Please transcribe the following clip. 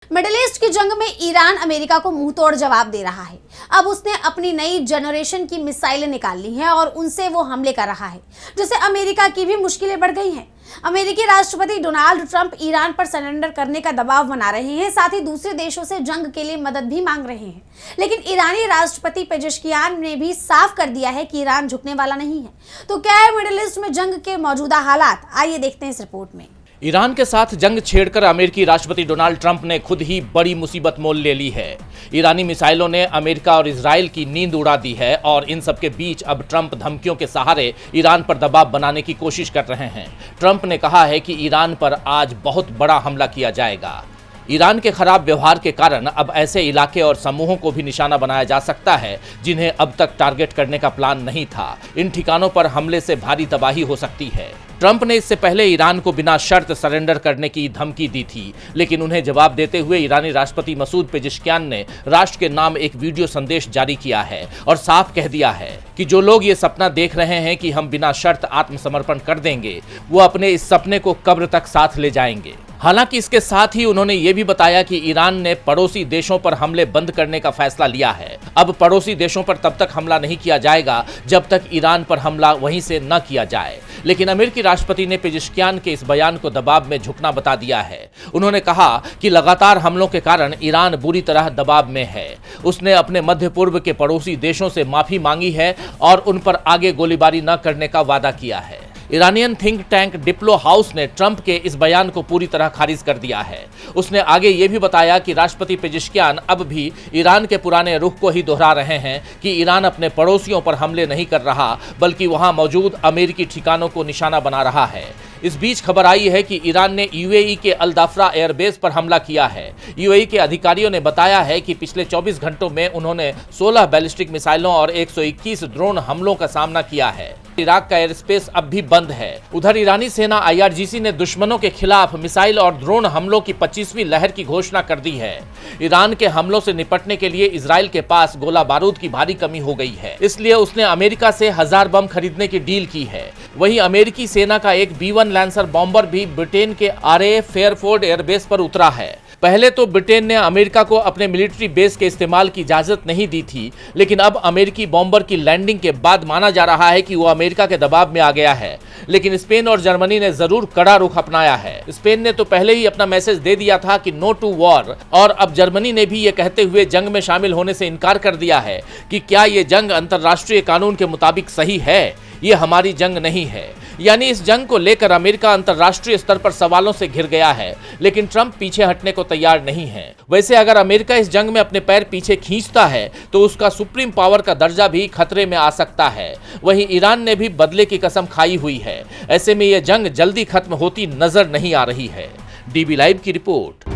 Middle east की जंग में ईरान अमेरिका को मुंह तोड़ जवाब दे रहा है। अब उसने अपनी नई जनरेशन की मिसाइलें निकाल ली हैं और उनसे वो हमले कर रहा है, जिससे अमेरिका की भी मुश्किलें बढ़ गई हैं। अमेरिकी राष्ट्रपति डोनाल्ड ट्रंप ईरान पर सरेंडर करने का दबाव बना रहे हैं, साथ ही दूसरे देशों से जंग के लिए मदद भी मांग रहे हैं। लेकिन ईरानी राष्ट्रपति पेजेश्कियान ने भी साफ कर दिया है कि ईरान झुकने वाला नहीं है। तो क्या है मिडिल ईस्ट में जंग के मौजूदा हालात, आइए देखते हैं इस रिपोर्ट में। ईरान के साथ जंग छेड़कर अमेरिकी राष्ट्रपति डोनाल्ड ट्रंप ने खुद ही बड़ी मुसीबत मोल ले ली है। ईरानी मिसाइलों ने अमेरिका और इजराइल की नींद उड़ा दी है और इन सब के बीच अब ट्रंप धमकियों के सहारे ईरान पर दबाव बनाने की कोशिश कर रहे हैं। ट्रंप ने कहा है कि ईरान पर आज बहुत बड़ा हमला किया जाएगा। ईरान के खराब व्यवहार के कारण अब ऐसे इलाके और समूहों को भी निशाना बनाया जा सकता है जिन्हें अब तक टारगेट करने का प्लान नहीं था। इन ठिकानों पर हमले से भारी तबाही हो सकती है। ट्रंप ने इससे पहले ईरान को बिना शर्त सरेंडर करने की धमकी दी थी, लेकिन उन्हें जवाब देते हुए ईरानी राष्ट्रपति मसूद पेजेश्कियान ने राष्ट्र के नाम एक वीडियो संदेश जारी किया है और साफ कह दिया है कि जो लोग ये सपना देख रहे हैं कि हम बिना शर्त आत्मसमर्पण कर देंगे, वो अपने इस सपने को कब्र तक साथ ले जाएंगे। हालांकि इसके साथ ही उन्होंने ये भी बताया कि ईरान ने पड़ोसी देशों पर हमले बंद करने का फैसला लिया है। अब पड़ोसी देशों पर तब तक हमला नहीं किया जाएगा जब तक ईरान पर हमला वहीं से न किया जाए। लेकिन अमेरिकी राष्ट्रपति ने पेजेश्कियान के इस बयान को दबाव में झुकना बता दिया है। उन्होंने कहा कि लगातार हमलों के कारण ईरान बुरी तरह दबाव में है। उसने अपने मध्य पूर्व के पड़ोसी देशों से माफी मांगी है और उन पर आगे गोलीबारी न करने का वादा किया है। Iranian think tank Diplo house ने ट्रंप के इस बयान को पूरी तरह खारिज कर दिया है। उसने आगे ये भी बताया कि राष्ट्रपति पेजेश्कियान अब भी ईरान के पुराने रुख को ही दोहरा रहे हैं कि ईरान अपने पड़ोसियों पर हमले नहीं कर रहा, बल्कि वहां मौजूद अमेरिकी ठिकानों को निशाना बना रहा है। इस बीच खबर आई है कि ईरान ने यूएई के अल दाफ्रा एयरबेस पर हमला किया है। यूएई के अधिकारियों ने बताया है कि पिछले 24 घंटों में उन्होंने 16 बैलिस्टिक मिसाइलों और 121 ड्रोन हमलों का सामना किया है। इराक का एयर स्पेस अब भी बंद है। उधर ईरानी सेना IRGC ने दुश्मनों के खिलाफ मिसाइल और ड्रोन हमलों की 25वीं लहर की घोषणा कर दी है। ईरान के हमलों से निपटने के लिए इजराइल के पास गोला बारूद की भारी कमी हो गई है, इसलिए उसने अमेरिका से 1000 बम खरीदने की डील की है। वहीं अमेरिकी सेना का एक B-1 लैंसर बॉम्बर भी ब्रिटेन के RAF फेयरफोर्ड एयरबेस पर उतरा है। पहले तो ब्रिटेन ने अमेरिका को अपने मिलिट्री बेस के इस्तेमाल की इजाजत नहीं दी थी, लेकिन अब अमेरिकी बॉम्बर की लैंडिंग के बाद माना जा रहा है कि वो अमेरिका के दबाव में आ गया है। लेकिन स्पेन और जर्मनी ने जरूर कड़ा रुख अपनाया है। स्पेन ने तो पहले ही अपना मैसेज दे दिया था कि नो टू वॉर, और अब जर्मनी ने भी ये कहते हुए जंग में शामिल होने से इनकार कर दिया है कि क्या ये जंग अंतर्राष्ट्रीय कानून के मुताबिक सही है। ये हमारी जंग नहीं है। यानी इस जंग को लेकर अमेरिका अंतर्राष्ट्रीय स्तर पर सवालों से घिर गया है, लेकिन ट्रंप पीछे हटने को तैयार नहीं है। वैसे अगर अमेरिका इस जंग में अपने पैर पीछे खींचता है तो उसका सुप्रीम पावर का दर्जा भी खतरे में आ सकता है। वहीं ईरान ने भी बदले की कसम खाई हुई है। ऐसे में यह जंग जल्दी खत्म होती नजर नहीं आ रही है। DB लाइव की रिपोर्ट।